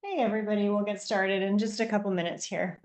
Hey, everybody, we'll get started in just a couple minutes here.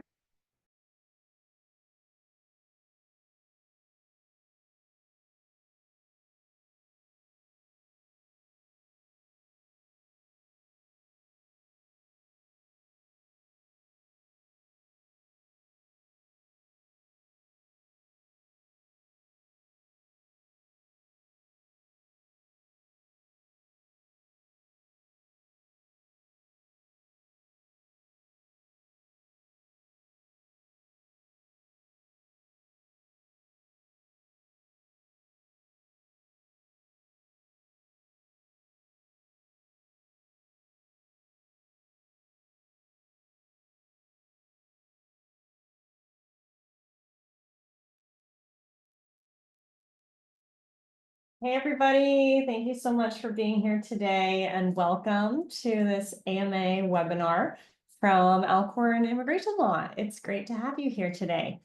Hey, everybody, thank you so much for being here today and welcome to this AMA webinar from Alcorn Immigration Law. It's great to have you here today.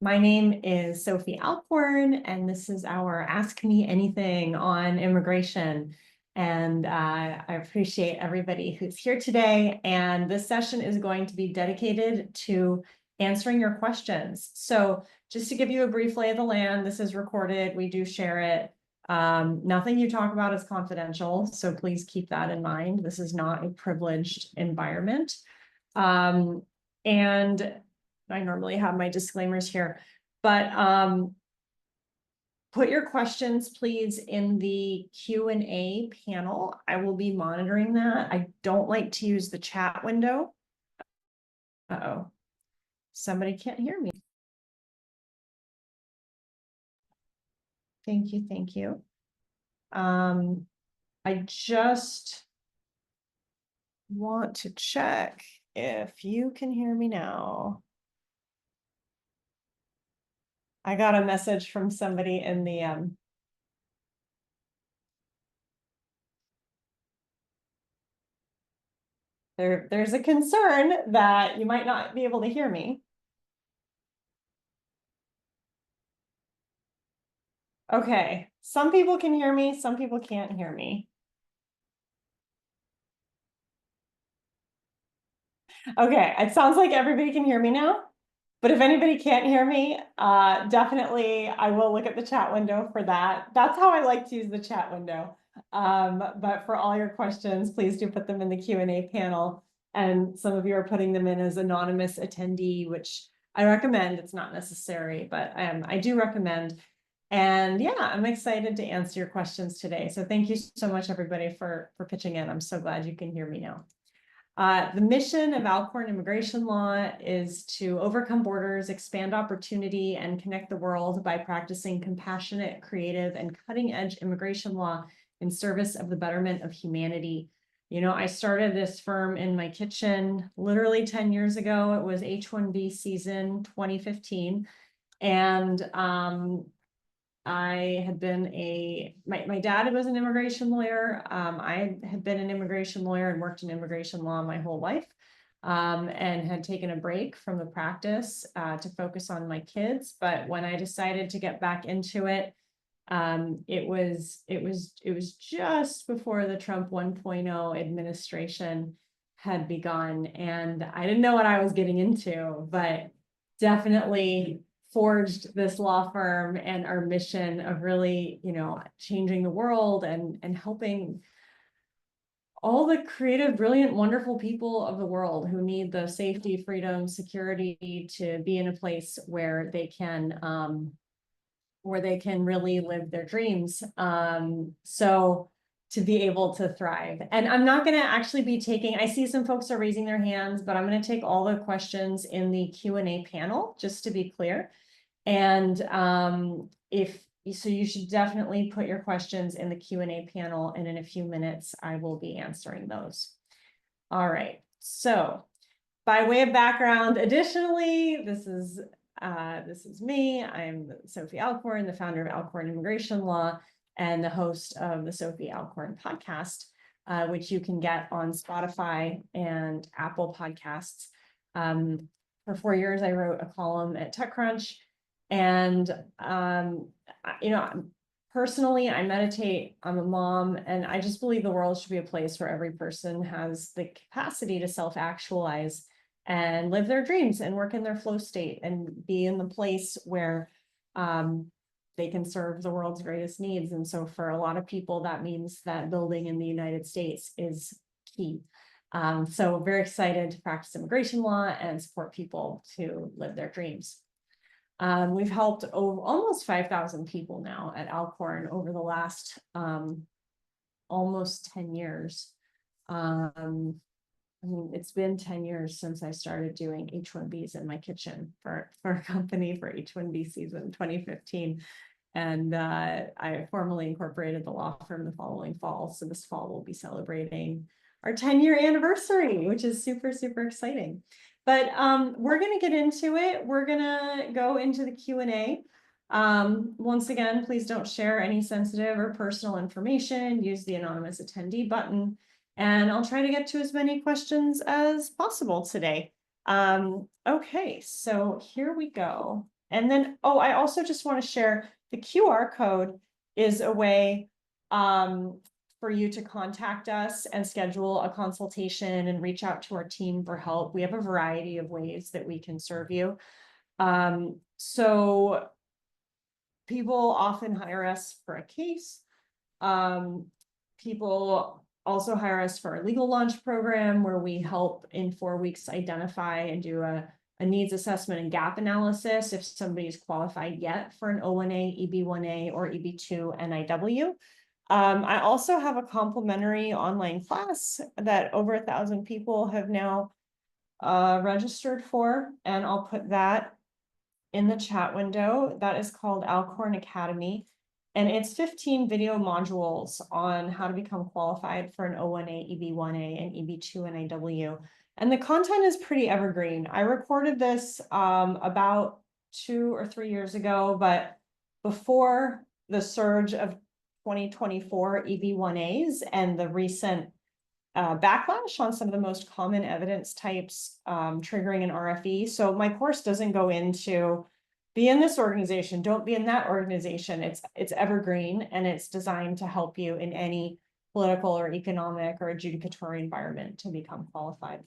My name is Sophie Alcorn, and this is our Ask Me Anything on immigration. And I appreciate everybody who's here today. And this session is going to be dedicated to answering your questions. So just to give you a brief lay of the land, this is recorded. We do share it. Nothing you talk about is confidential, so please keep that in mind. This is not a privileged environment. And I normally have my disclaimers here, but put your questions, please, in the Q&A panel. I will be monitoring that. I don't like to use the chat window. Uh-oh, somebody can't hear me. Thank you, thank you. I just want to check if you can hear me now. I got a message from somebody in the there's a concern that you might not be able to hear me. Okay, some people can hear me, some people can't hear me. Okay, it sounds like everybody can hear me now. But if anybody can't hear me, definitely I will look at the chat window for that. That's how I like to use the chat window. But for all your questions, please do put them in the Q&A panel. And some of you are putting them in as anonymous attendee, which I recommend. It's not necessary, but I do recommend. And yeah, I'm excited to answer your questions today. So thank you so much, everybody, for pitching in. I'm so glad you can hear me now. The mission of Alcorn Immigration Law is to overcome borders, expand opportunity, and connect the world by practicing compassionate, creative, and cutting-edge immigration law in service of the betterment of humanity. You know, I started this firm in my kitchen literally 10 years ago. It was H-1B season 2015. And I had been my dad was an immigration lawyer. I had been an immigration lawyer and worked in immigration law my whole life, and had taken a break from the practice to focus on my kids. But when I decided to get back into it, it was just before the Trump 1.0 administration had begun, and I didn't know what I was getting into, but definitely forged this law firm and our mission of really, changing the world and helping all the creative, brilliant, wonderful people of the world who need the safety, freedom, security to be in a place where they can really live their dreams. So to be able to thrive. And I'm not going to actually be taking, I see some folks are raising their hands, but I'm going to take all the questions in the Q&A panel, just to be clear. And so you should definitely put your questions in the Q&A panel, and in a few minutes, I will be answering those. All right, so by way of background, additionally, this is me. I'm Sophie Alcorn, the founder of Alcorn Immigration Law and the host of the Sophie Alcorn podcast, which you can get on Spotify and Apple Podcasts. For 4 years, I wrote a column at TechCrunch. And, Personally, I meditate, I'm a mom, and I just believe the world should be a place where every person has the capacity to self-actualize and live their dreams and work in their flow state and be in the place where they can serve the world's greatest needs. And so for a lot of people, that means that building in the United States is key. So very excited to practice immigration law and support people to live their dreams. We've helped over almost 5,000 people now at Alcorn over the last almost 10 years. I mean, it's been 10 years since I started doing H-1Bs in my kitchen for a company for H-1B season 2015. And I formally incorporated the law firm the following fall. So this fall we'll be celebrating our 10-year anniversary, which is super, super exciting. But we're going to get into it. We're going to go into the Q&A. Once again, please don't share any sensitive or personal information. Use the anonymous attendee button. And I'll try to get to as many questions as possible today. Okay, so here we go. And then, oh, I also just want to share the QR code is a way for you to contact us and schedule a consultation and reach out to our team for help. We have a variety of ways that we can serve you. So people often hire us for a case. People also hire us for a legal launch program where we help in 4 weeks identify and do a needs assessment and gap analysis if somebody's qualified yet for an O1A, EB1A, or EB2 NIW. I also have a complimentary online class that over 1,000 people have now registered for, and I'll put that in the chat window. That is called Alcorn Academy. And it's 15 video modules on how to become qualified for an O1A, EB1A, and EB2 NIW. And the content is pretty evergreen. I recorded this about 2 or 3 years ago, but before the surge of 2024 EB1As and the recent backlash on some of the most common evidence types triggering an RFE. So my course doesn't go into be in this organization, don't be in that organization. It's evergreen and it's designed to help you in any political or economic or adjudicatory environment to become qualified.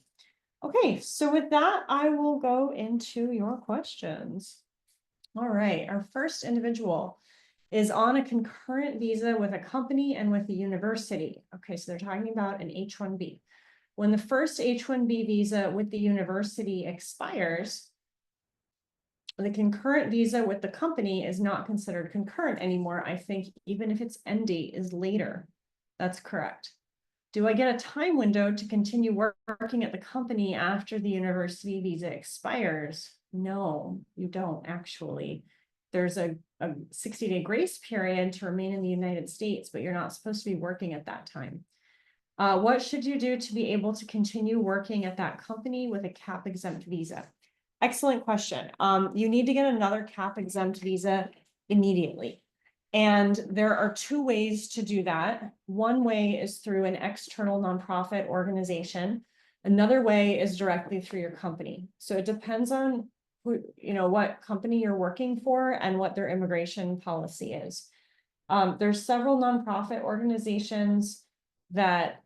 Okay, so with that, I will go into your questions. All right, our first individual is on a concurrent visa with a company and with the university. Okay, so they're talking about an H-1B. When the first H-1B visa with the university expires, the concurrent visa with the company is not considered concurrent anymore. I think even if its end date is later, that's correct. Do I get a time window to continue working at the company after the university visa expires? No, you don't actually. There's a 60-day grace period to remain in the United States, but you're not supposed to be working at that time. What should you do to be able to continue working at that company with a CAP exempt visa? Excellent question. You need to get another CAP exempt visa immediately. And there are 2 ways to do that. One way is through an external nonprofit organization. Another way is directly through your company. So it depends on who, what company you're working for and what their immigration policy is. There's several nonprofit organizations that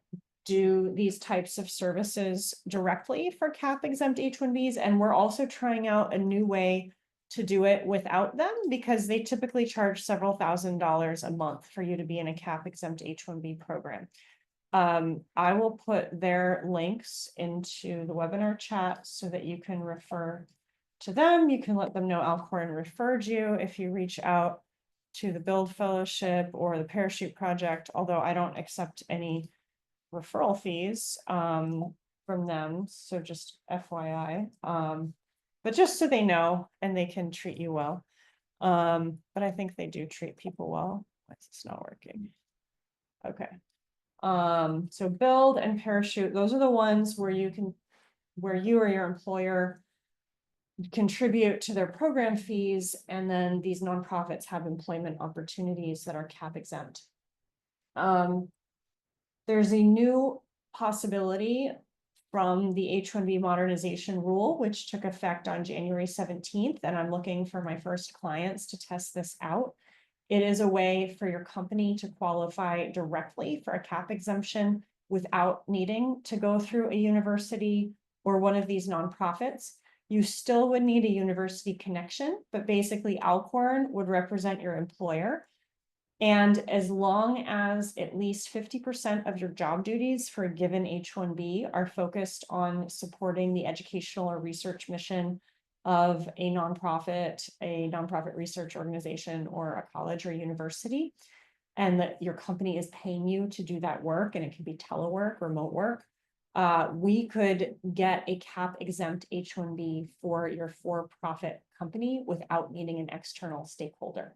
do these types of services directly for CAP exempt H-1Bs. And we're also trying out a new way to do it without them because they typically charge several $1,000s a month for you to be in a CAP exempt H-1B program. I will put their links into the webinar chat so that you can refer to them. You can let them know Alcorn referred you if you reach out to the Build Fellowship or the Parachute Project, although I don't accept any referral fees from them. So just FYI. But just so they know and they can treat you well. But I think they do treat people well. Why is this not working? Okay. So Build and Parachute, those are the ones where you or your employer contribute to their program fees, and then these nonprofits have employment opportunities that are CAP exempt. There's a new possibility from the H-1B modernization rule, which took effect on January 17th, and I'm looking for my first clients to test this out. It is a way for your company to qualify directly for a cap exemption without needing to go through a university or one of these nonprofits. You still would need a university connection, but basically Alcorn would represent your employer. And as long as at least 50% of your job duties for a given H-1B are focused on supporting the educational or research mission of a nonprofit research organization, or a college or university, and that your company is paying you to do that work, and it can be telework, remote work, we could get a cap exempt H-1B for your for-profit company without needing an external stakeholder.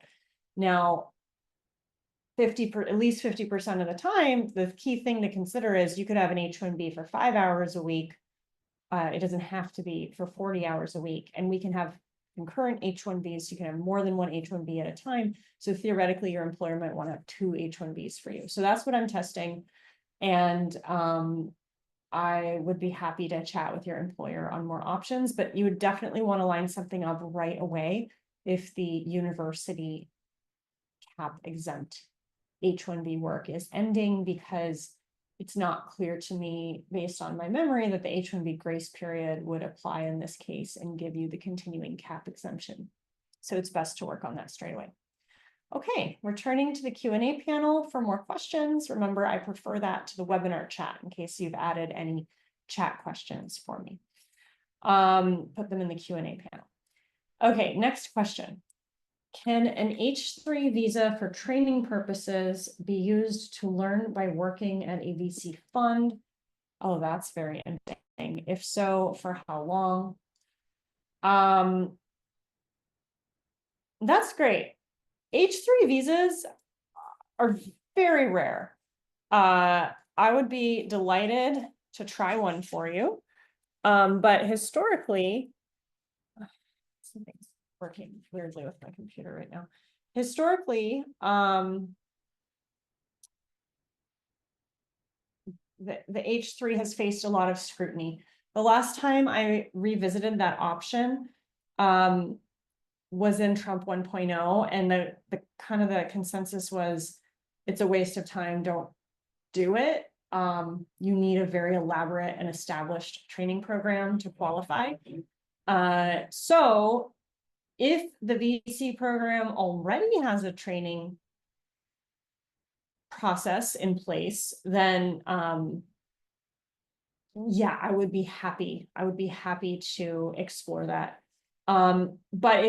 Now, at least 50% of the time, the key thing to consider is you could have an H-1B for 5 hours a week. It doesn't have to be for 40 hours a week, and we can have concurrent H-1Bs. You can have more than one H-1B at a time. So theoretically, your employer might want to have 2 H-1Bs for you. So that's what I'm testing. And I would be happy to chat with your employer on more options, but you would definitely want to line something up right away if the university cap exempt H-1B work is ending, because it's not clear to me, based on my memory, that the H-1B grace period would apply in this case and give you the continuing cap exemption. So it's best to work on that straight away. Okay, returning to the Q&A panel for more questions. Remember, I prefer that to the webinar chat in case you've added any chat questions for me. Put them in the Q&A panel. Okay, next question. Can an H-3 visa for training purposes be used to learn by working at a VC fund? Oh, that's very interesting. If so, for how long? That's great. H-3 visas are very rare. I would be delighted to try one for you. But historically, something's working weirdly with my computer right now. Historically, the H-3 has faced a lot of scrutiny. The last time I revisited that option was in Trump 1.0, and the kind of the consensus was it's a waste of time, don't do it. You need a very elaborate and established training program to qualify. So if the VC program already has a training process in place, then yeah, I would be happy to explore that. But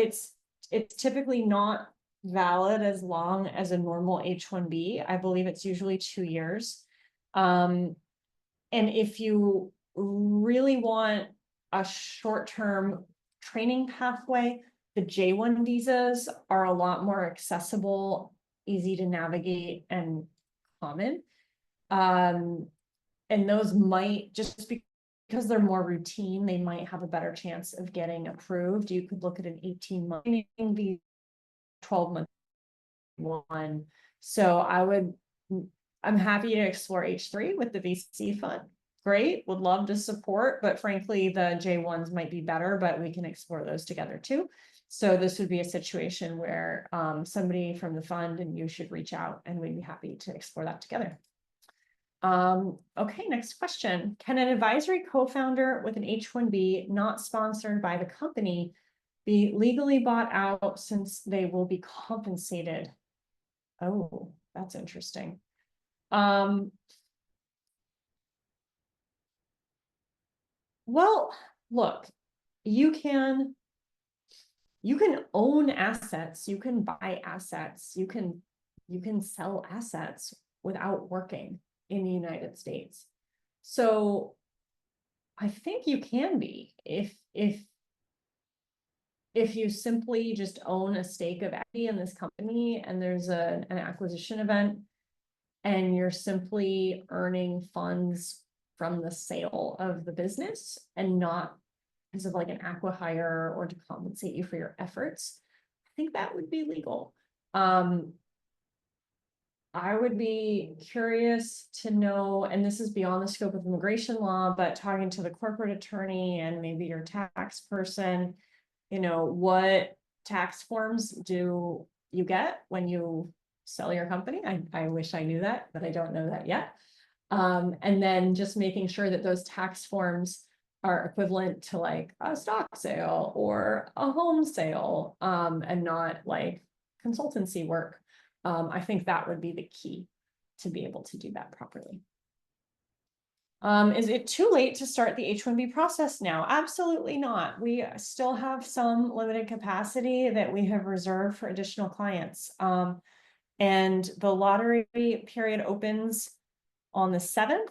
it's typically not valid as long as a normal H-1B. I believe it's usually 2 years. And if you really want a short-term training pathway, the J-1 visas are a lot more accessible, easy to navigate, and common. And those might, just because they're more routine, they might have a better chance of getting approved. You could look at an 18-month, 12-month one. So I'm happy to explore H-3 with the VC fund. Great, would love to support, but frankly, the J-1s might be better, but we can explore those together too. So this would be a situation where somebody from the fund and you should reach out, and we'd be happy to explore that together. Okay, next question. Can an advisory co-founder with an H-1B not sponsored by the company be legally bought out since they will be compensated? Oh, that's interesting. Well, look, you can own assets, you can buy assets, you can sell assets without working in the United States. So I think you can be, if you simply just own a stake of equity in this company and there's an acquisition event and you're simply earning funds from the sale of the business and not as of like an acqui-hire or to compensate you for your efforts, I think that would be legal. I would be curious to know, and this is beyond the scope of immigration law, but talking to the corporate attorney and maybe your tax person, you know, what tax forms do you get when you sell your company. I wish I knew that, but I don't know that yet. And then just making sure that those tax forms are equivalent to like a stock sale or a home sale, and not like consultancy work. I think that would be the key to be able to do that properly. Is it too late to start the H-1B process now? Absolutely not. We still have some limited capacity that we have reserved for additional clients. And the lottery period opens on the 7th,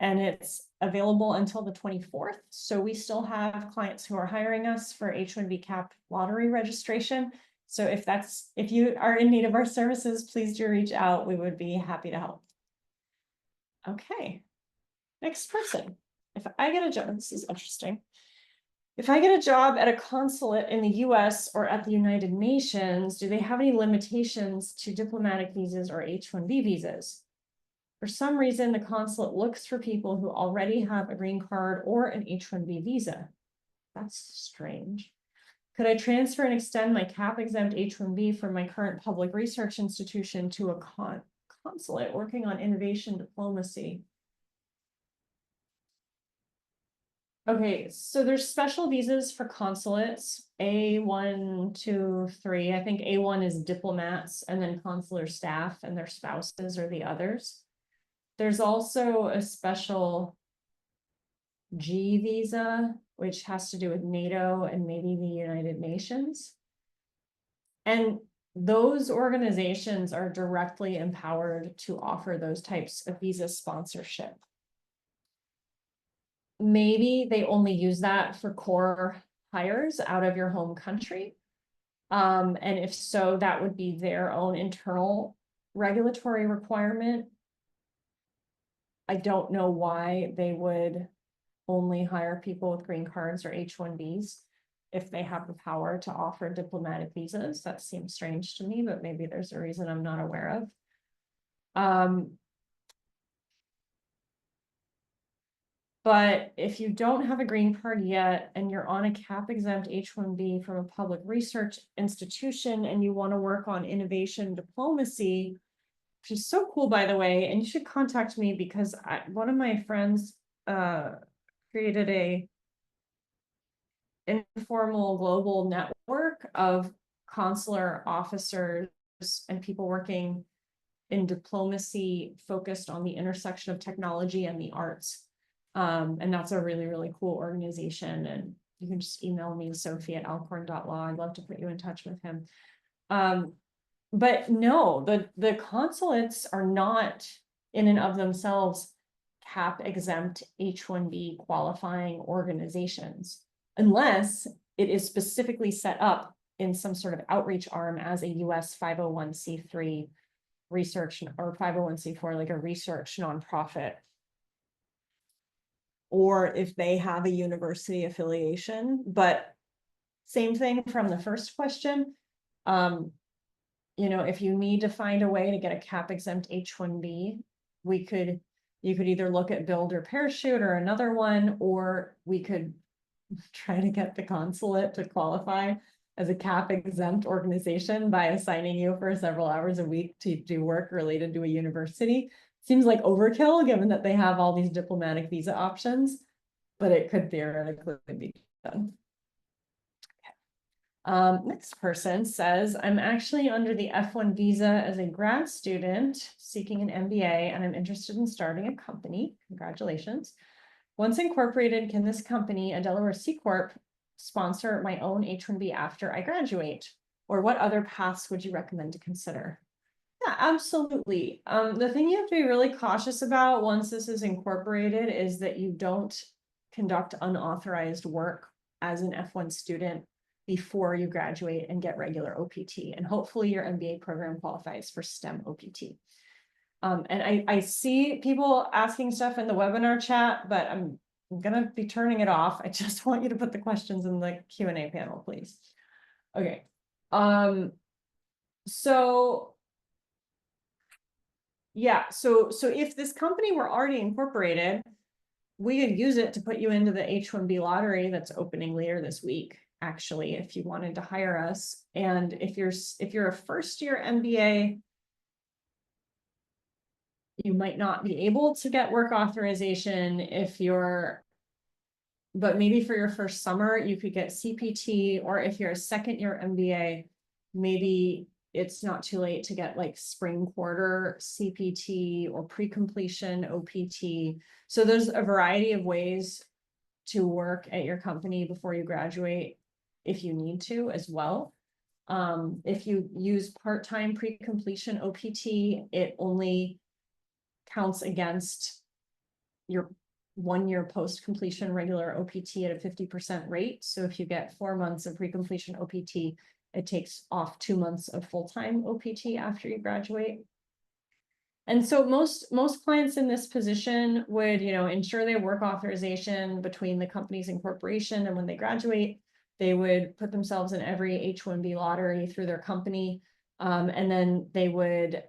and it's available until the 24th. So we still have clients who are hiring us for H-1B cap lottery registration. So if you are in need of our services, please do reach out. We would be happy to help. Okay. Next person. If I get a job, this is interesting. If I get a job at a consulate in the US or at the United Nations, do they have any limitations to diplomatic visas or H-1B visas? For some reason, the consulate looks for people who already have a green card or an H-1B visa. That's strange. Could I transfer and extend my cap exempt H-1B from my current public research institution to a consulate working on innovation diplomacy? Okay, so there's special visas for consulates, A1, 2, 3. I think A1 is diplomats, and then consular staff and their spouses are the others. There's also a special G visa, which has to do with NATO and maybe the United Nations. And those organizations are directly empowered to offer those types of visa sponsorship. Maybe they only use that for core hires out of your home country. And if so, that would be their own internal regulatory requirement. I don't know why they would only hire people with green cards or H-1Bs if they have the power to offer diplomatic visas. That seems strange to me, but maybe there's a reason I'm not aware of. But if you don't have a green card yet and you're on a cap exempt H-1B from a public research institution and you want to work on innovation diplomacy, which is so cool, by the way, and you should contact me because one of my friends created a informal global network of consular officers and people working in diplomacy focused on the intersection of technology and the arts. And that's a really, really cool organization. And you can just email me, Sophie@alcorn.law. I'd love to put you in touch with him. But no, the consulates are not in and of themselves cap exempt H-1B qualifying organizations, unless it is specifically set up in some sort of outreach arm as a US 501c3 research or 501c4, like a research nonprofit. Or if they have a university affiliation, but same thing from the first question. You know, if you need to find a way to get a cap exempt H-1B, you could either look at Build or Parachute or another one, or we could try to get the consulate to qualify as a cap exempt organization by assigning you for several hours a week to do work related to a university. Seems like overkill given that they have all these diplomatic visa options, but it could theoretically be done. Next person says, I'm actually under the F1 visa as a grad student seeking an MBA, and I'm interested in starting a company. Congratulations. Once incorporated, can this company, a Delaware C Corp, sponsor my own H-1B after I graduate? Or what other paths would you recommend to consider? Yeah, absolutely. The thing you have to be really cautious about once this is incorporated is that you don't conduct unauthorized work as an F1 student before you graduate and get regular OPT. And hopefully your MBA program qualifies for STEM OPT. And I see people asking stuff in the webinar chat, but I'm gonna be turning it off. I just want you to put the questions in the Q&A panel, please. Okay. So yeah, so if this company were already incorporated, we could use it to put you into the H-1B lottery that's opening later this week, actually, if you wanted to hire us. And if you're a first year MBA, you might not be able to get work authorization but maybe for your first summer, you could get CPT, or if you're a second year MBA, maybe it's not too late to get like spring quarter CPT or pre-completion OPT. So there's a variety of ways to work at your company before you graduate if you need to as well. If you use part-time pre-completion OPT, it only counts against your 1 year post-completion regular OPT at a 50% rate. So if you get 4 months of pre-completion OPT, it takes off 2 months of full-time OPT after you graduate. And so most clients in this position would, ensure their work authorization between the company's incorporation, and when they graduate, they would put themselves in every H-1B lottery through their company. And then they would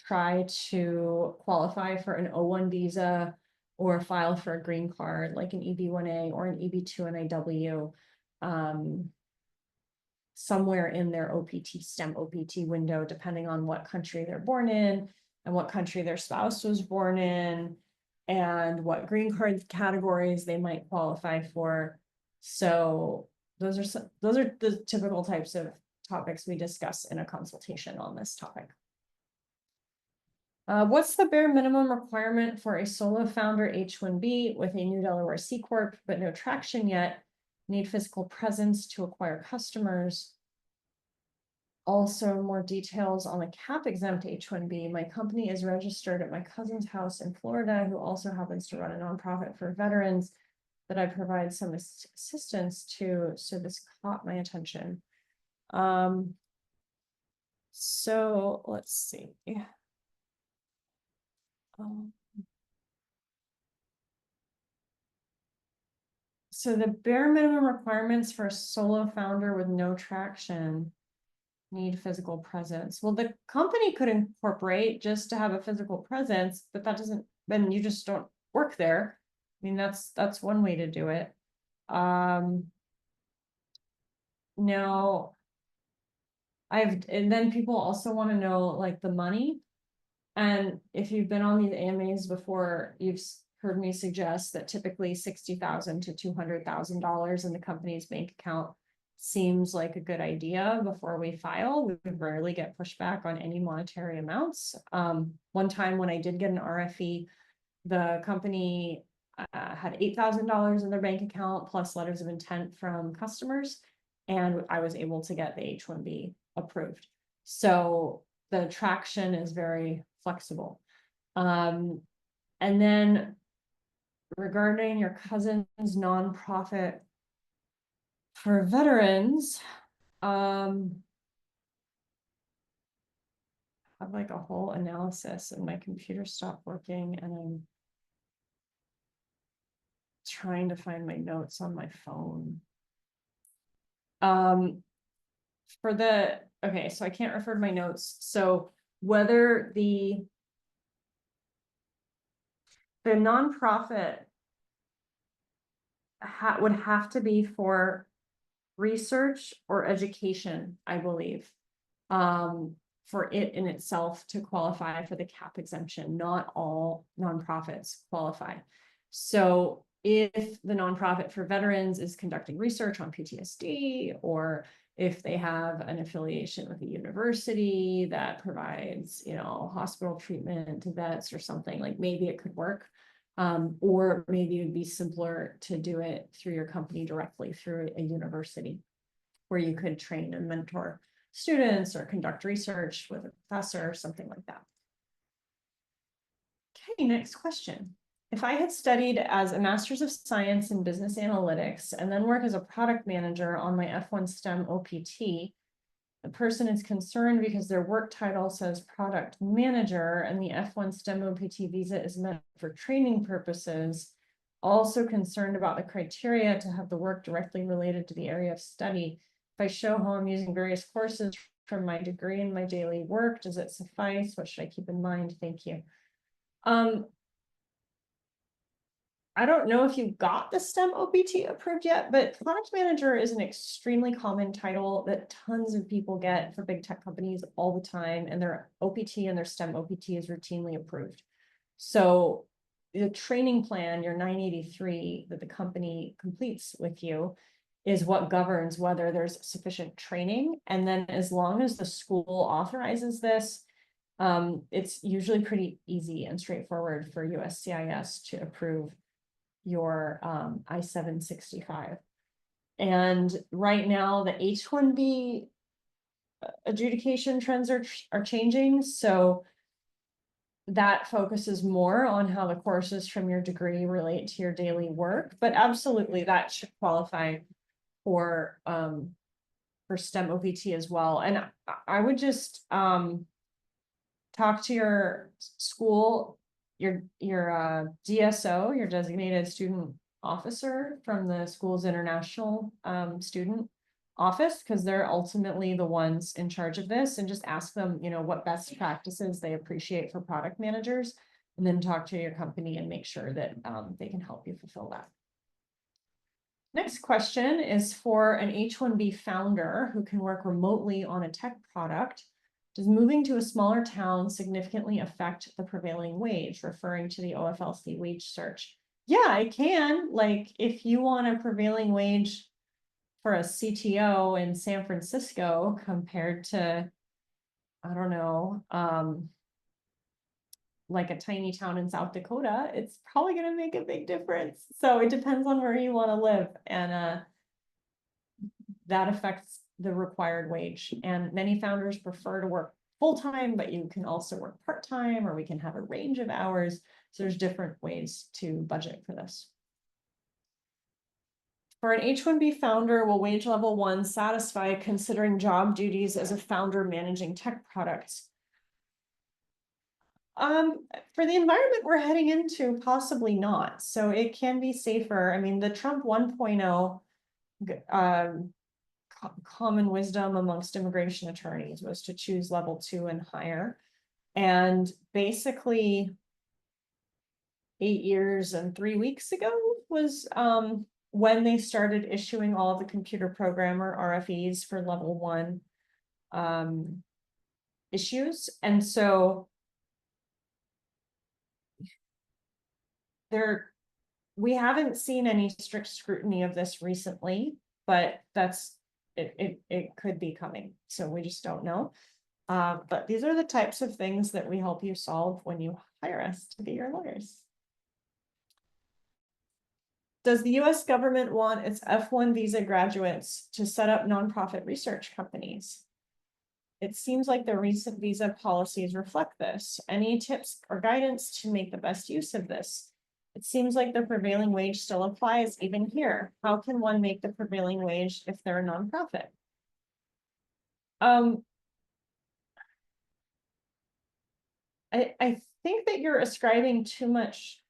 try to qualify for an O1 visa or file for a green card, like an EB-1A or an EB-2 NIW, somewhere in their OPT, STEM OPT window, depending on what country they're born in and what country their spouse was born in and what green card categories they might qualify for. So those are the typical types of topics we discuss in a consultation on this topic. What's the bare minimum requirement for a solo founder H-1B with a new Delaware C Corp, but no traction yet? Need physical presence to acquire customers. Also, more details on the cap exempt H-1B. My company is registered at my cousin's house in Florida, who also happens to run a nonprofit for veterans that I provide some assistance to. So this caught my attention. So let's see. So the bare minimum requirements for a solo founder with no traction need physical presence. Well, the company could incorporate just to have a physical presence, but that doesn't, then you just don't work there. I mean, that's one way to do it. No, and then people also want to know like the money. And if you've been on these AMAs before, you've heard me suggest that typically $60,000 to $200,000 in the company's bank account seems like a good idea before we file. We rarely get pushback on any monetary amounts. One time when I did get an RFE, the company had $8,000 in their bank account plus letters of intent from customers, and I was able to get the H-1B approved. So the traction is very flexible. And then regarding your cousin's nonprofit for veterans, I have like a whole analysis and my computer stopped working and I'm trying to find my notes on my phone. Okay, so I can't refer to my notes. So whether the nonprofit would have to be for research or education, I believe, for it in itself to qualify for the cap exemption. Not all nonprofits qualify. So if the nonprofit for veterans is conducting research on PTSD, or if they have an affiliation with a university that provides, hospital treatment to vets or something, like maybe it could work. Or maybe it would be simpler to do it through your company directly through a university where you could train and mentor students or conduct research with a professor or something like that. Okay, next question. If I had studied as a Master's of Science in Business Analytics and then work as a product manager on my F1 STEM OPT, the person is concerned because their work title says product manager and the F1 STEM OPT visa is meant for training purposes. Also concerned about the criteria to have the work directly related to the area of study. If I show how I'm using various courses from my degree in my daily work, does it suffice? What should I keep in mind? Thank you. I don't know if you got the STEM OPT approved yet, but product manager is an extremely common title that tons of people get for big tech companies all the time, and their OPT and their STEM OPT is routinely approved. So the training plan, your 983 that the company completes with you, is what governs whether there's sufficient training. And then as long as the school authorizes this, it's usually pretty easy and straightforward for USCIS to approve your I-765. And right now, the H-1B adjudication trends are changing. So that focuses more on how the courses from your degree relate to your daily work. But absolutely, that should qualify for STEM OPT as well. And I would just talk to your school, your DSO, your designated student officer from the school's international student office, because they're ultimately the ones in charge of this, and just ask them, what best practices they appreciate for product managers, and then talk to your company and make sure that they can help you fulfill that. Next question is for an H-1B founder who can work remotely on a tech product. Does moving to a smaller town significantly affect the prevailing wage, referring to the OFLC wage search? Yeah, it can. Like, if you want a prevailing wage for a CTO in San Francisco compared to, I don't know, like a tiny town in South Dakota, it's probably going to make a big difference. So it depends on where you want to live, and that affects the required wage. And many founders prefer to work full-time, but you can also work part-time, or we can have a range of hours. So there's different ways to budget for this. For an H-1B founder, will wage level 1 satisfy considering job duties as a founder managing tech products? For the environment we're heading into, possibly not. So it can be safer. I mean, the Trump 1.0 common wisdom amongst immigration attorneys was to choose level 2 and higher. And basically 8 years and 3 weeks ago was when they started issuing all of the computer programmer RFEs for level 1 issues. And so we haven't seen any strict scrutiny of this recently, but it could be coming. So we just don't know. But these are the types of things that we help you solve when you hire us to be your lawyers. Does the US government want its F1 visa graduates to set up nonprofit research companies? It seems like the recent visa policies reflect this. Any tips or guidance to make the best use of this? It seems like the prevailing wage still applies even here. How can one make the prevailing wage if they're a nonprofit? I think that you're ascribing too much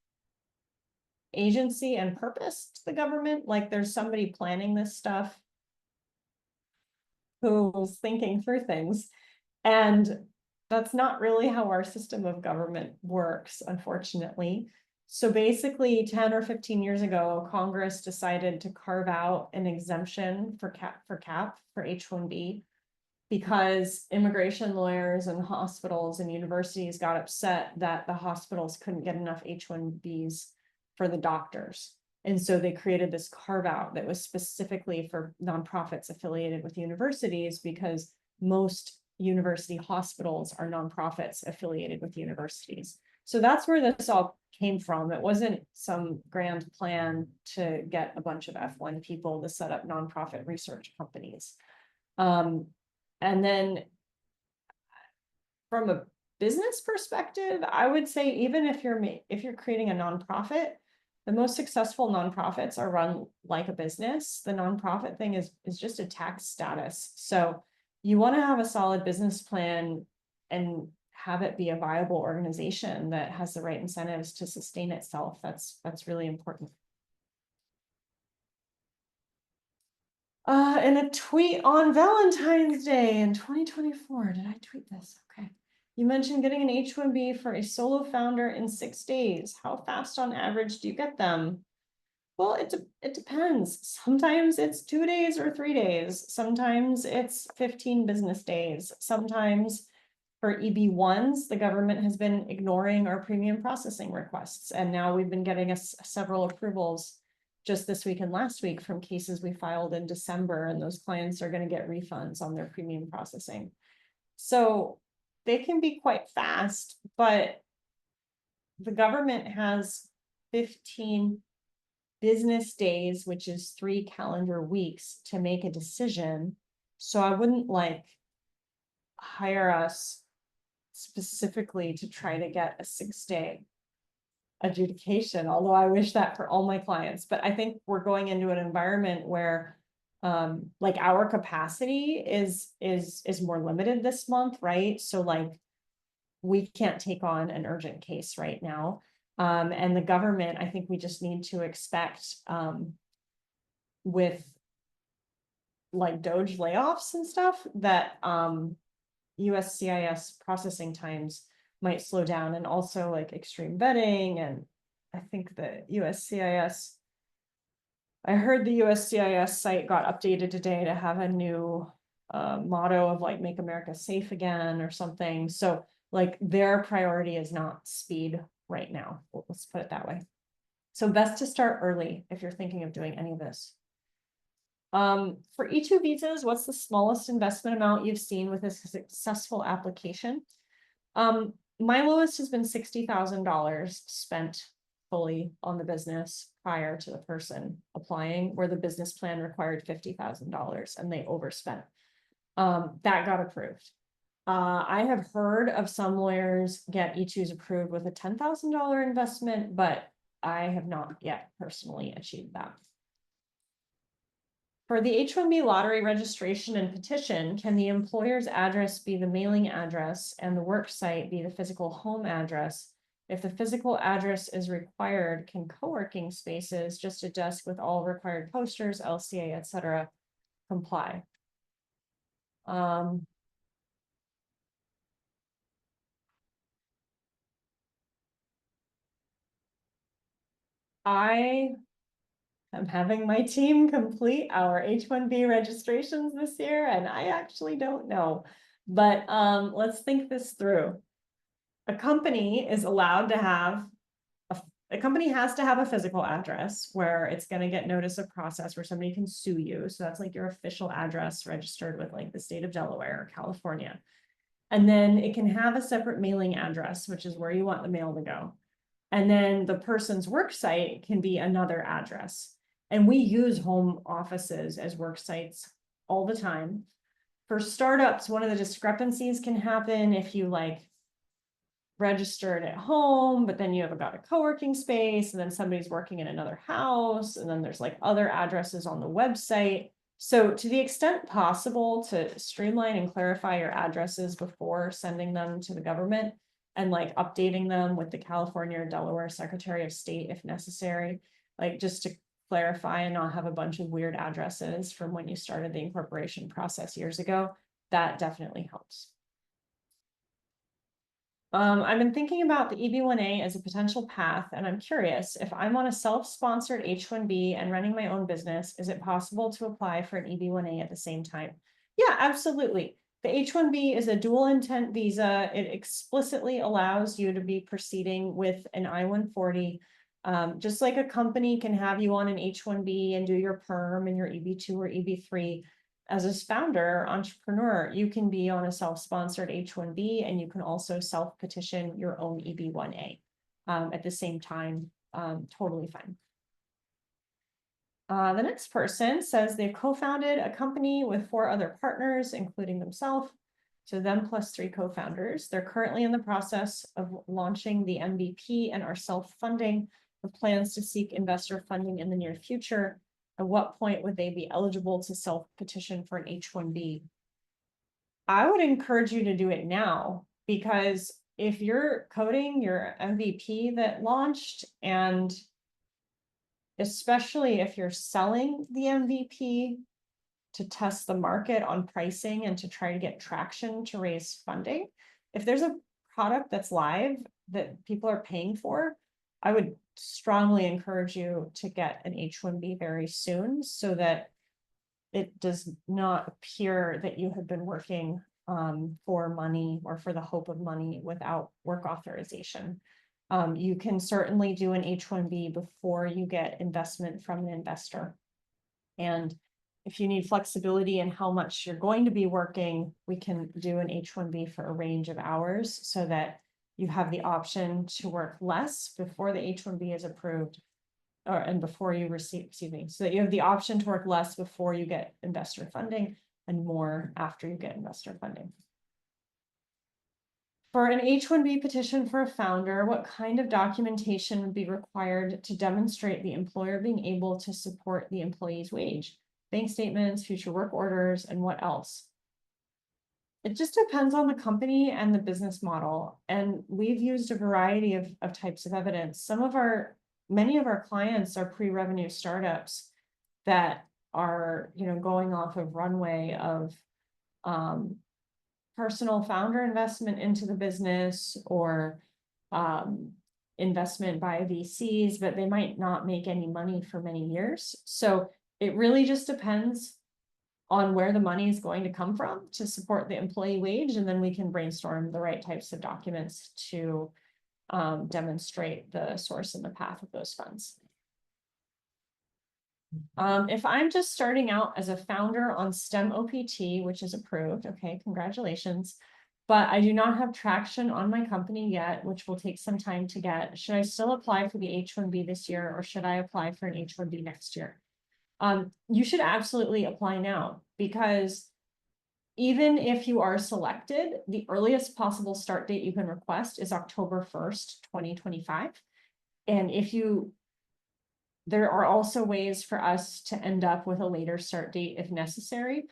agency and purpose to the government. Like, there's somebody planning this stuff who's thinking through things. And that's not really how our system of government works, unfortunately. So basically 10 or 15 years ago, Congress decided to carve out an exemption for H-1B, because immigration lawyers and hospitals and universities got upset that the hospitals couldn't get enough H-1Bs for the doctors. And so they created this carve out that was specifically for nonprofits affiliated with universities, because most university hospitals are nonprofits affiliated with universities. So that's where this all came from. It wasn't some grand plan to get a bunch of F1 people to set up nonprofit research companies. And then from a business perspective, I would say, even if you're creating a nonprofit, the most successful nonprofits are run like a business. The nonprofit thing is just a tax status. So you want to have a solid business plan and have it be a viable organization that has the right incentives to sustain itself. That's really important. In a tweet on Valentine's Day in 2024, did I tweet this? Okay. You mentioned getting an H-1B for a solo founder in 6 days. How fast on average do you get them? Well, it depends. Sometimes it's 2 days or 3 days. Sometimes it's 15 business days. Sometimes for EB1s, the government has been ignoring our premium processing requests. And now we've been getting several approvals just this week and last week from cases we filed in December, and those clients are going to get refunds on their premium processing. So they can be quite fast, but the government has 15 business days, which is 3 calendar weeks, to make a decision. So I wouldn't like hire us specifically to try to get a 6-day adjudication, although I wish that for all my clients. But I think we're going into an environment where like our capacity is more limited this month, right? So like we can't take on an urgent case right now. And the government, I think we just need to expect with like Doge layoffs and stuff that USCIS processing times might slow down, and also like extreme vetting. And I think the USCIS, I heard the USCIS site got updated today to have a new motto of like make America safe again or something. So like their priority is not speed right now. Let's put it that way. So best to start early if you're thinking of doing any of this. For E2 visas, what's the smallest investment amount you've seen with a successful application? My lowest has been $60,000 spent fully on the business prior to the person applying, where the business plan required $50,000 and they overspent. That got approved. I have heard of some lawyers get E2s approved with a $10,000 investment, but I have not yet personally achieved that. For the H-1B lottery registration and petition, can the employer's address be the mailing address and the work site be the physical home address? If the physical address is required, can co-working spaces, just a desk with all required posters, LCA, etc., comply? I am having my team complete our H-1B registrations this year, and I actually don't know. But let's think this through. A company is allowed to have a company has to have a physical address where it's going to get notice of process, where somebody can sue you. So that's like your official address registered with like the state of Delaware or California. And then it can have a separate mailing address, which is where you want the mail to go. And then the person's work site can be another address. And we use home offices as work sites all the time. For startups, one of the discrepancies can happen if you like registered at home, but then you have got a co-working space, and then somebody's working in another house, and then there's like other addresses on the website. So to the extent possible to streamline and clarify your addresses before sending them to the government, and like updating them with the California or Delaware Secretary of State if necessary, like just to clarify and not have a bunch of weird addresses from when you started the incorporation process years ago, that definitely helps. I've been thinking about the EB1A as a potential path, and I'm curious, if I'm on a self-sponsored H-1B and running my own business, is it possible to apply for an EB1A at the same time? Yeah, absolutely. The H-1B is a dual intent visa. It explicitly allows you to be proceeding with an I-140. Just like a company can have you on an H-1B and do your perm and your EB2 or EB3, as a founder, entrepreneur, you can be on a self-sponsored H-1B, and you can also self-petition your own EB-1A at the same time. Totally fine. The next person says they've co-founded a company with 4 other partners, including themselves. So them plus 3 co-founders. They're currently in the process of launching the MVP and are self-funding, with plans to seek investor funding in the near future. At what point would they be eligible to self-petition for an H-1B? I would encourage you to do it now, because if you're coding your MVP that launched, and especially if you're selling the MVP to test the market on pricing and to try to get traction to raise funding, if there's a product that's live that people are paying for, I would strongly encourage you to get an H-1B very soon so that it does not appear that you have been working for money or for the hope of money without work authorization. You can certainly do an H-1B before you get investment from an investor. And if you need flexibility in how much you're going to be working, we can do an H-1B for a range of hours so that you have the option to work less before the H-1B is approved and before you receive, excuse me, so that you have the option to work less before you get investor funding and more after you get investor funding. For an H-1B petition for a founder, what kind of documentation would be required to demonstrate the employer being able to support the employee's wage? Bank statements, future work orders, and what else? It just depends on the company and the business model. And we've used a variety of types of evidence. Many of our clients are pre-revenue startups that are, going off of runway of personal founder investment into the business or investment by VCs, but they might not make any money for many years. So it really just depends on where the money is going to come from to support the employee wage. And then we can brainstorm the right types of documents to demonstrate the source and the path of those funds. If I'm just starting out as a founder on STEM OPT, which is approved, okay, congratulations, but I do not have traction on my company yet, which will take some time to get. Should I still apply for the H-1B this year, or should I apply for an H-1B next year? You should absolutely apply now, because even if you are selected, the earliest possible start date you can request is October 1st, 2025. And there are also ways for us to end up with a later start date if necessary.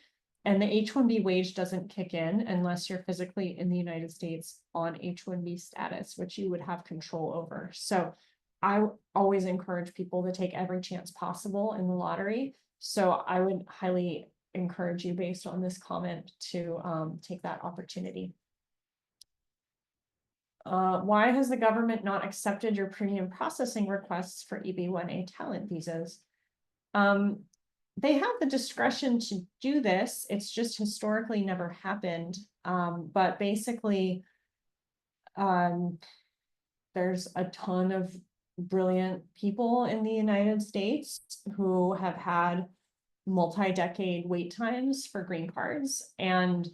And the H-1B wage doesn't kick in unless you're physically in the United States on H-1B status, which you would have control over. So I always encourage people to take every chance possible in the lottery. So I would highly encourage you, based on this comment, to take that opportunity. Why has the government not accepted your premium processing requests for EB-1A talent visas? They have the discretion to do this. It's just historically never happened. But basically, there's a ton of brilliant people in the United States who have had multi-decade wait times for green cards, and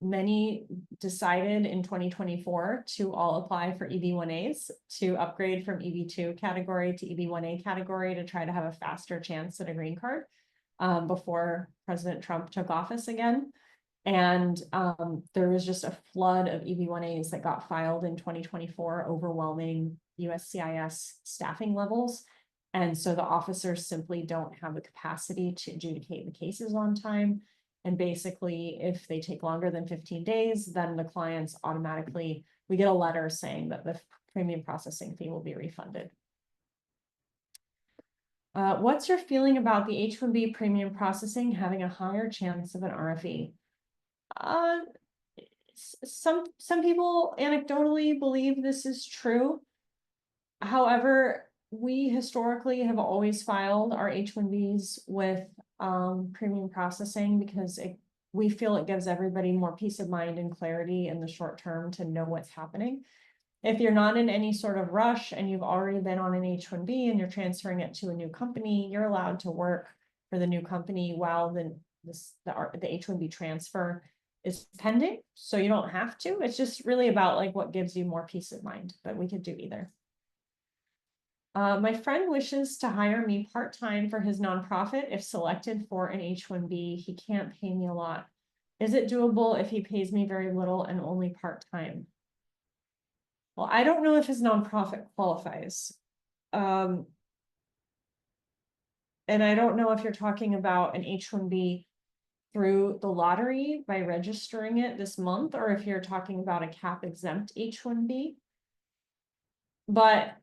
many decided in 2024 to all apply for EB-1As to upgrade from EB-2 category to EB-1A category to try to have a faster chance at a green card before President Trump took office again. And there was just a flood of EB-1As that got filed in 2024, overwhelming USCIS staffing levels. And so the officers simply don't have the capacity to adjudicate the cases on time. And basically, if they take longer than 15 days, then the clients we get a letter saying that the premium processing fee will be refunded. What's your feeling about the H-1B premium processing having a higher chance of an RFE? Some people anecdotally believe this is true. However, we historically have always filed our H-1Bs with premium processing because we feel it gives everybody more peace of mind and clarity in the short term to know what's happening. If you're not in any sort of rush and you've already been on an H-1B and you're transferring it to a new company, you're allowed to work for the new company while the H-1B transfer is pending. So you don't have to. It's just really about like what gives you more peace of mind, but we could do either. My friend wishes to hire me part-time for his nonprofit. If selected for an H-1B, he can't pay me a lot. Is it doable if he pays me very little and only part-time? Well, I don't know if his nonprofit qualifies. And I don't know if you're talking about an H-1B through the lottery by registering it this month, or if you're talking about a cap exempt H-1B. But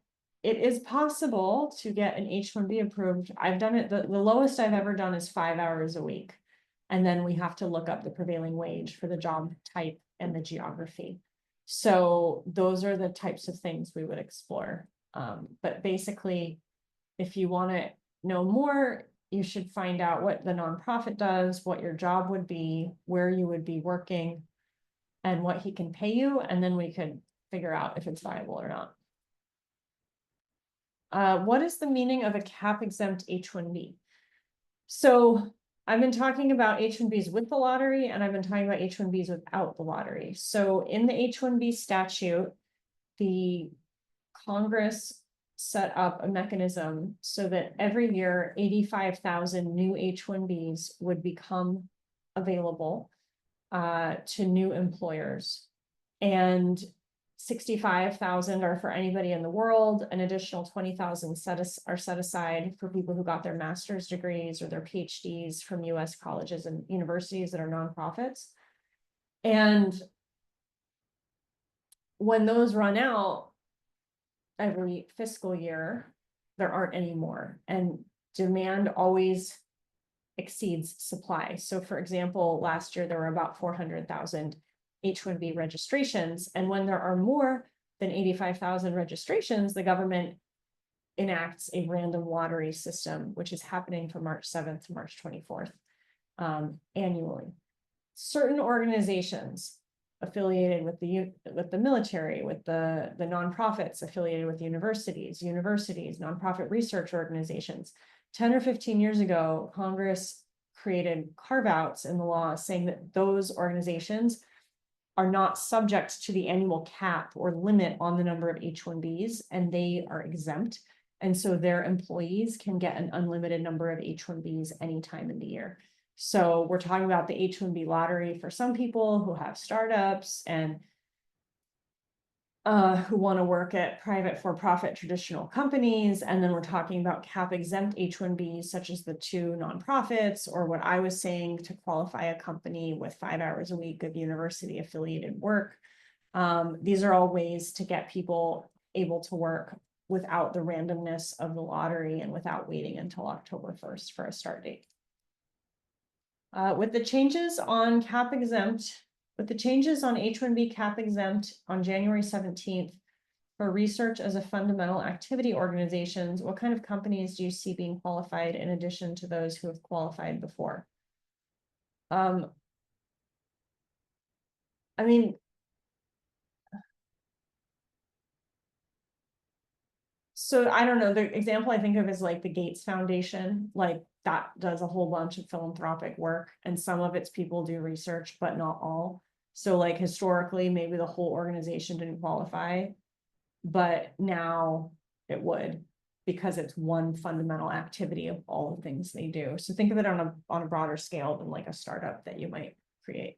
it is possible to get an H-1B approved. I've done it, the lowest I've ever done is 5 hours a week. And then we have to look up the prevailing wage for the job type and the geography. So those are the types of things we would explore. But basically, if you want to know more, you should find out what the nonprofit does, what your job would be, where you would be working, and what he can pay you, and then we could figure out if it's viable or not. What is the meaning of a cap-exempt H-1B? So I've been talking about H-1Bs with the lottery, and I've been talking about H-1Bs without the lottery. So in the H-1B statute, the Congress set up a mechanism so that every year 85,000 new H-1Bs would become available to new employers. And 65,000 are for anybody in the world. An additional 20,000 are set aside for people who got their master's degrees or their PhDs from US colleges and universities that are nonprofits. And when those run out every fiscal year, there aren't any more. And demand always exceeds supply. So for example, last year there were about 400,000 H-1B registrations. And when there are more than 85,000 registrations, the government enacts a random lottery system, which is happening from March 7th to March 24th annually. Certain organizations affiliated with the military, with the nonprofits affiliated with universities, nonprofit research organizations. 10 or 15 years ago, Congress created carve-outs in the law saying that those organizations are not subject to the annual cap or limit on the number of H-1Bs, and they are exempt. And so their employees can get an unlimited number of H-1Bs anytime in the year. So we're talking about the H-1B lottery for some people who have startups and who want to work at private for-profit traditional companies. And then we're talking about cap-exempt H-1Bs, such as the two nonprofits, or what I was saying, to qualify a company with 5 hours a week of university-affiliated work. These are all ways to get people able to work without the randomness of the lottery and without waiting until October 1st for a start date. With the changes on H-1B cap exempt on January 17th for research as a fundamental activity organizations, what kind of companies do you see being qualified in addition to those who have qualified before? I mean, so I don't know, the example I think of is like the Gates Foundation, like that does a whole bunch of philanthropic work, and some of its people do research, but not all. So like historically, maybe the whole organization didn't qualify, but now it would, because it's one fundamental activity of all the things they do. So think of it on a broader scale than like a startup that you might create.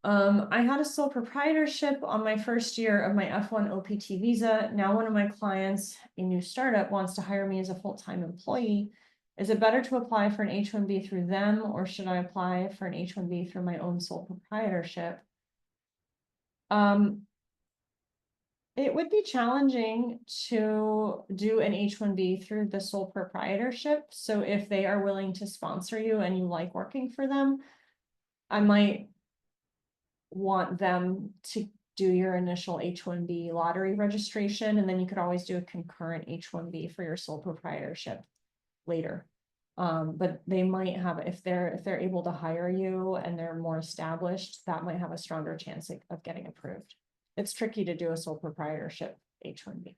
I had a sole proprietorship on my first year of my F1 OPT visa. Now one of my clients, a new startup, wants to hire me as a full-time employee. Is it better to apply for an H-1B through them, or should I apply for an H-1B through my own sole proprietorship? It would be challenging to do an H-1B through the sole proprietorship. So if they are willing to sponsor you and you like working for them, I might want them to do your initial H-1B lottery registration, and then you could always do a concurrent H-1B for your sole proprietorship later. But they might have, if they're able to hire you and they're more established, that might have a stronger chance of getting approved. It's tricky to do a sole proprietorship H-1B.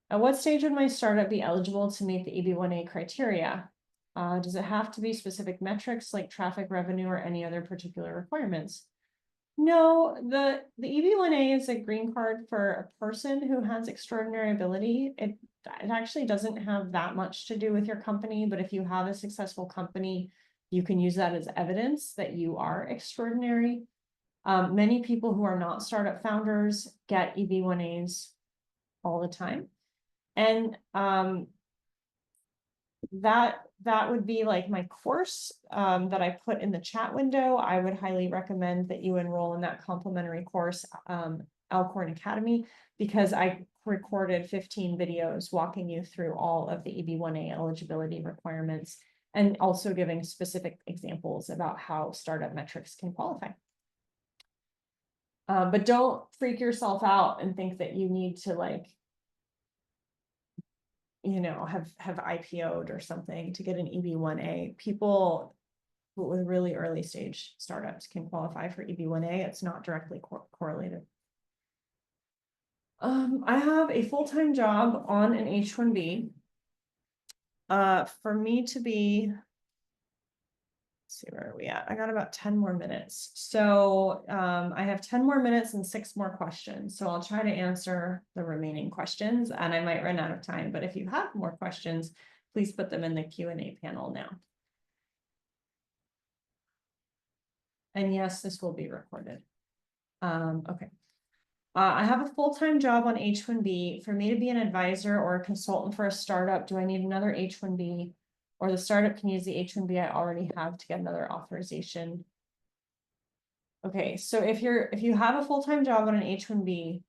At what stage would my startup be eligible to meet the EB-1A criteria? Does it have to be specific metrics like traffic, revenue, or any other particular requirements? No, the EB-1A is a green card for a person who has extraordinary ability. It actually doesn't have that much to do with your company, but if you have a successful company, you can use that as evidence that you are extraordinary. Many people who are not startup founders get EB-1As all the time. And that would be like my course that I put in the chat window. I would highly recommend that you enroll in that complimentary course, Alcorn Academy, because I recorded 15 videos walking you through all of the EB-1A eligibility requirements and also giving specific examples about how startup metrics can qualify. But don't freak yourself out and think that you need to like, have IPO'd or something to get an EB1A. People with really early stage startups can qualify for EB1A. It's not directly correlated. I have a full-time job on an H-1B. For me to be, let's see, where are we at? I got about 10 more minutes. So I have 10 more minutes and 6 more questions. So I'll try to answer the remaining questions, and I might run out of time, but if you have more questions, please put them in the Q&A panel now. And yes, this will be recorded. Okay. I have a full-time job on H-1B. For me to be an advisor or a consultant for a startup, do I need another H-1B? Or the startup can use the H-1B I already have to get another authorization? Okay, so if you have a full-time job on an H-1B,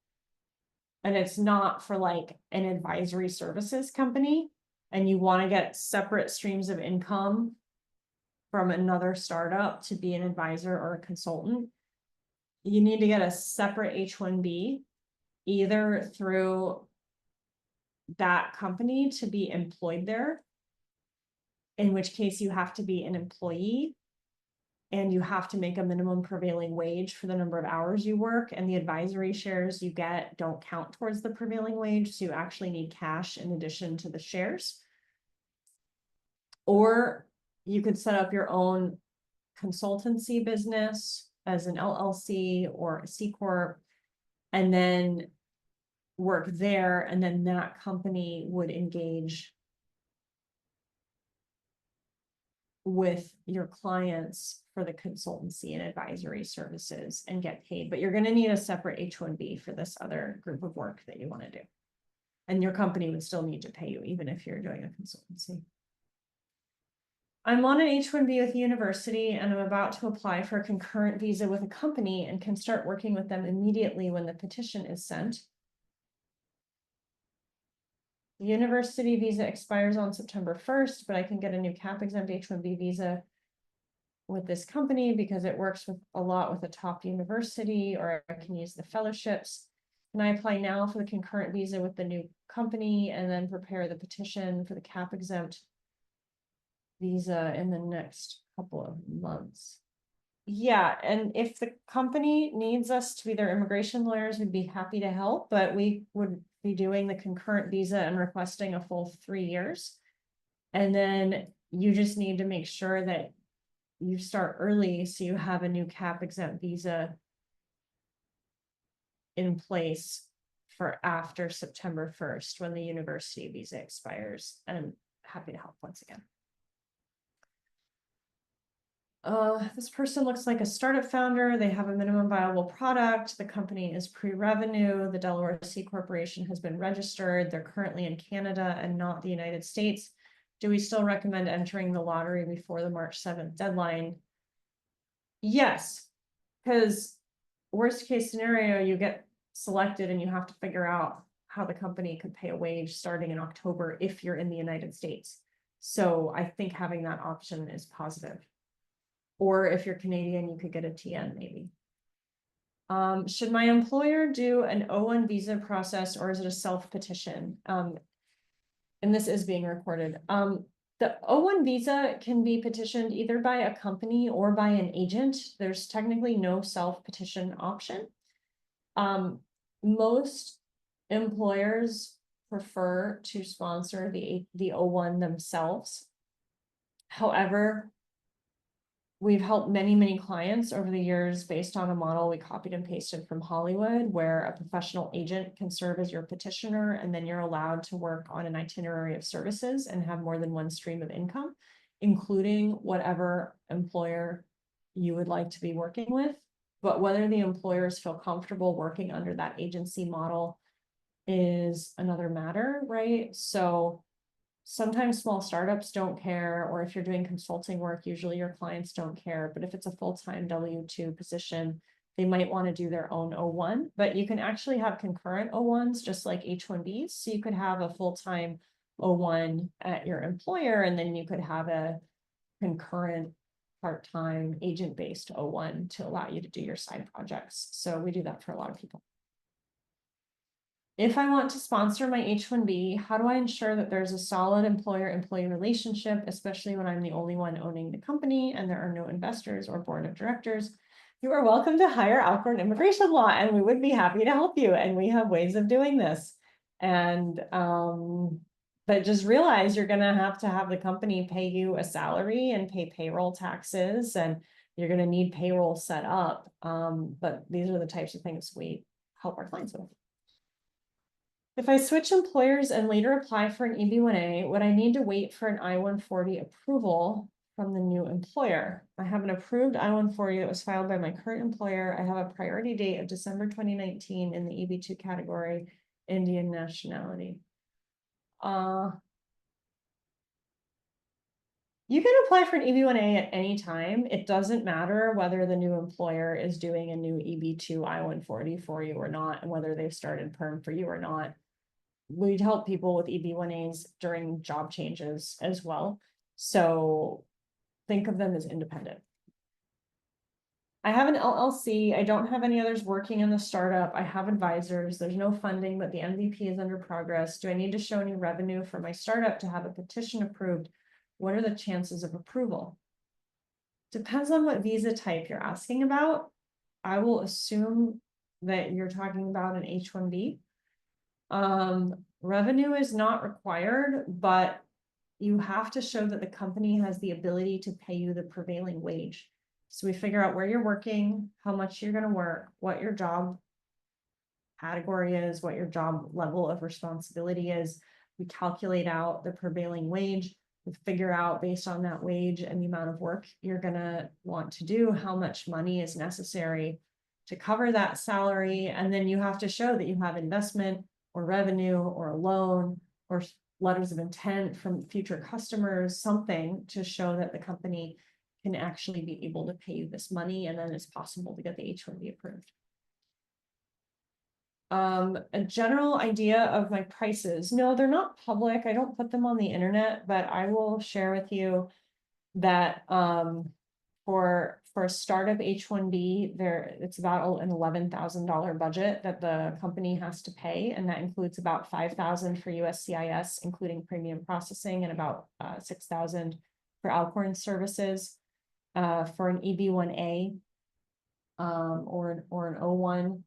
and it's not for like an advisory services company, and you want to get separate streams of income from another startup to be an advisor or a consultant, you need to get a separate H-1B, either through that company to be employed there, in which case you have to be an employee and you have to make a minimum prevailing wage for the number of hours you work, and the advisory shares you get don't count towards the prevailing wage, so you actually need cash in addition to the shares. Or you could set up your own consultancy business as an LLC or a C Corp, and then work there, and then that company would engage with your clients for the consultancy and advisory services and get paid. But you're going to need a separate H-1B for this other group of work that you want to do. And your company would still need to pay you, even if you're doing a consultancy. I'm on an H-1B with university, and I'm about to apply for a concurrent visa with a company and can start working with them immediately when the petition is sent. The university visa expires on September 1st, but I can get a new cap exempt H-1B visa with this company because it works with a lot with a top university, or I can use the fellowships. Can I apply now for the concurrent visa with the new company and then prepare the petition for the cap exempt visa in the next couple of months? Yeah, and if the company needs us to be their immigration lawyers, we'd be happy to help, but we would be doing the concurrent visa and requesting a full 3 years. And then you just need to make sure that you start early so you have a new cap exempt visa in place for after September 1st when the university visa expires. And I'm happy to help once again. This person looks like a startup founder. They have a minimum viable product. The company is pre-revenue. The Delaware C Corporation has been registered. They're currently in Canada and not the United States. Do we still recommend entering the lottery before the March 7th deadline? Yes, because worst case scenario, you get selected and you have to figure out how the company could pay a wage starting in October if you're in the United States. So I think having that option is positive. Or if you're Canadian, you could get a TN maybe. Should my employer do an O1 visa process, or is it a self-petition? And this is being recorded. The O1 visa can be petitioned either by a company or by an agent. There's technically no self-petition option. Most employers prefer to sponsor the O1 themselves. However, we've helped many clients over the years based on a model we copied and pasted from Hollywood, where a professional agent can serve as your petitioner, and then you're allowed to work on an itinerary of services and have more than one stream of income, including whatever employer you would like to be working with. But whether the employers feel comfortable working under that agency model is another matter, right? So sometimes small startups don't care, or if you're doing consulting work, usually your clients don't care. But if it's a full-time W-2 position, they might want to do their own O1, but you can actually have concurrent O1s just like H-1Bs. So you could have a full-time O1 at your employer, and then you could have a concurrent part-time agent-based O1 to allow you to do your side projects. So we do that for a lot of people. If I want to sponsor my H-1B, how do I ensure that there's a solid employer-employee relationship, especially when I'm the only one owning the company and there are no investors or board of directors? You are welcome to hire Alcorn Immigration Law, and we would be happy to help you. And we have ways of doing this. And but just realize you're going to have the company pay you a salary and pay payroll taxes, and you're going to need payroll set up. But these are the types of things we help our clients with. If I switch employers and later apply for an EB-1A, would I need to wait for an I-140 approval from the new employer? I have an approved I-140 that was filed by my current employer. I have a priority date of December 2019 in the EB-2 category, Indian nationality. You can apply for an EB-1A at any time. It doesn't matter whether the new employer is doing a new EB-2 I-140 for you or not, and whether they've started perm for you or not. We'd help people with EB-1As during job changes as well. So think of them as independent. I have an LLC. I don't have any others working in the startup. I have advisors. There's no funding, but the MVP is under progress. Do I need to show any revenue for my startup to have a petition approved? What are the chances of approval? Depends on what visa type you're asking about. I will assume that you're talking about an H-1B. Revenue is not required, but you have to show that the company has the ability to pay you the prevailing wage. So we figure out where you're working, how much you're going to work, what your job category is, what your job level of responsibility is. We calculate out the prevailing wage. We figure out based on that wage and the amount of work you're going to want to do, how much money is necessary to cover that salary. And then you have to show that you have investment or revenue or a loan or letters of intent from future customers, something to show that the company can actually be able to pay you this money, and then it's possible to get the H-1B approved. A general idea of my prices. No, they're not public. I don't put them on the internet, but I will share with you that for a startup H-1B, it's about an $11,000 budget that the company has to pay, and that includes about $5,000 for USCIS, including premium processing, and about $6,000 for Alcorn services. For an EB-1A or an O1,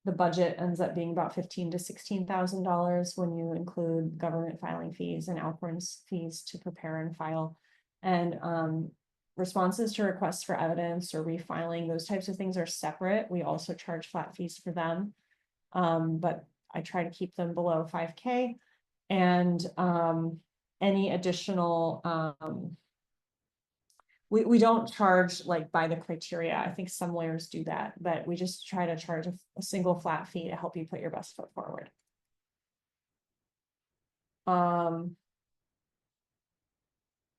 the budget ends up being about $15,000 to $16,000 when you include government filing fees and Alcorn's fees to prepare and file. And responses to requests for evidence or refiling, those types of things are separate. We also charge flat fees for them, but I try to keep them below $5K. And any additional we don't charge like by the criteria. I think some lawyers do that, but we just try to charge a single flat fee to help you put your best foot forward.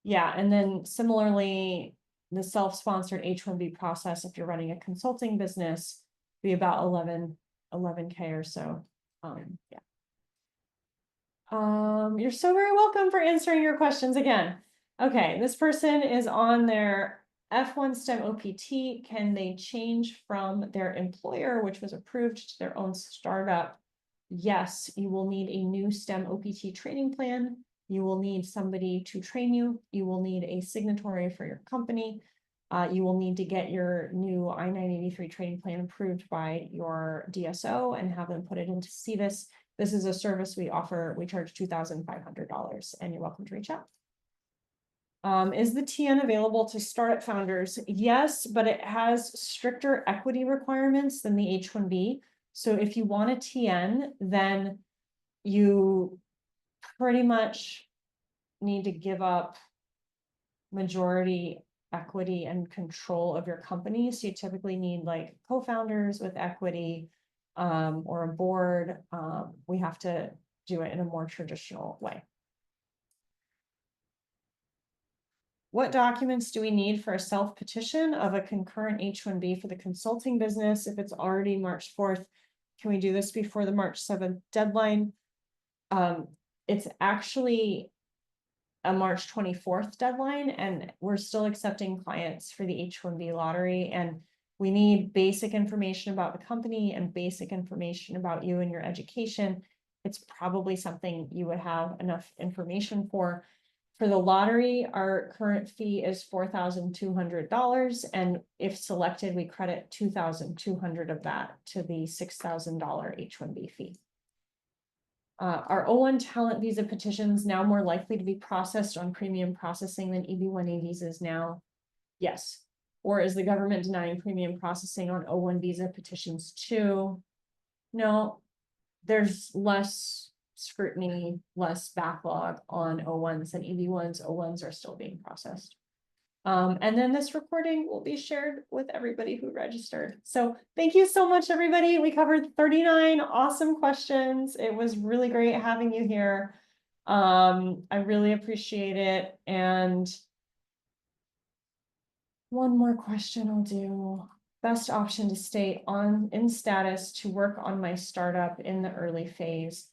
Yeah, and then similarly, the self-sponsored H-1B process, if you're running a consulting business, be about 11K or so. Yeah. You're so very welcome for answering your questions again. Okay, this person is on their F1 STEM OPT. Can they change from their employer, which was approved, to their own startup? Yes, you will need a new STEM OPT training plan. You will need somebody to train you. You will need a signatory for your company. You will need to get your new I-983 training plan approved by your DSO and have them put it into CVIS. This is a service we offer. We charge $2,500, and you're welcome to reach out. Is the TN available to startup founders? Yes, but it has stricter equity requirements than the H-1B. So if you want a TN, then you pretty much need to give up majority equity and control of your company. So you typically need like co-founders with equity or a board. We have to do it in a more traditional way. What documents do we need for a self-petition of a concurrent H-1B for the consulting business? If it's already March 4th, can we do this before the March 7th deadline? It's actually a March 24th deadline, and we're still accepting clients for the H-1B lottery. And we need basic information about the company and basic information about you and your education. It's probably something you would have enough information for. For the lottery, our current fee is $4,200, and if selected, we credit $2,200 of that to the $6,000 H-1B fee. Our O1 talent visa petitions now more likely to be processed on premium processing than EB-1A visas now. Yes. Or is the government denying premium processing on O1 visa petitions too? No, there's less scrutiny, less backlog on O1s than EB-1s. O1s are still being processed. And then this recording will be shared with everybody who registered. So thank you so much, everybody. We covered 39 awesome questions. It was really great having you here. I really appreciate it. And one more question I'll do. Best option to stay on in status to work on my startup in the early phase.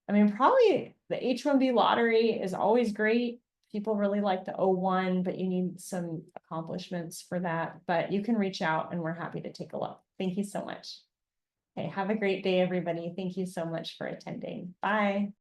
I mean, probably the H-1B lottery is always great. People really like the O1, but you need some accomplishments for that. But you can reach out and we're happy to take a look. Thank you so much. Okay, have a great day, everybody. Thank you so much for attending. Bye.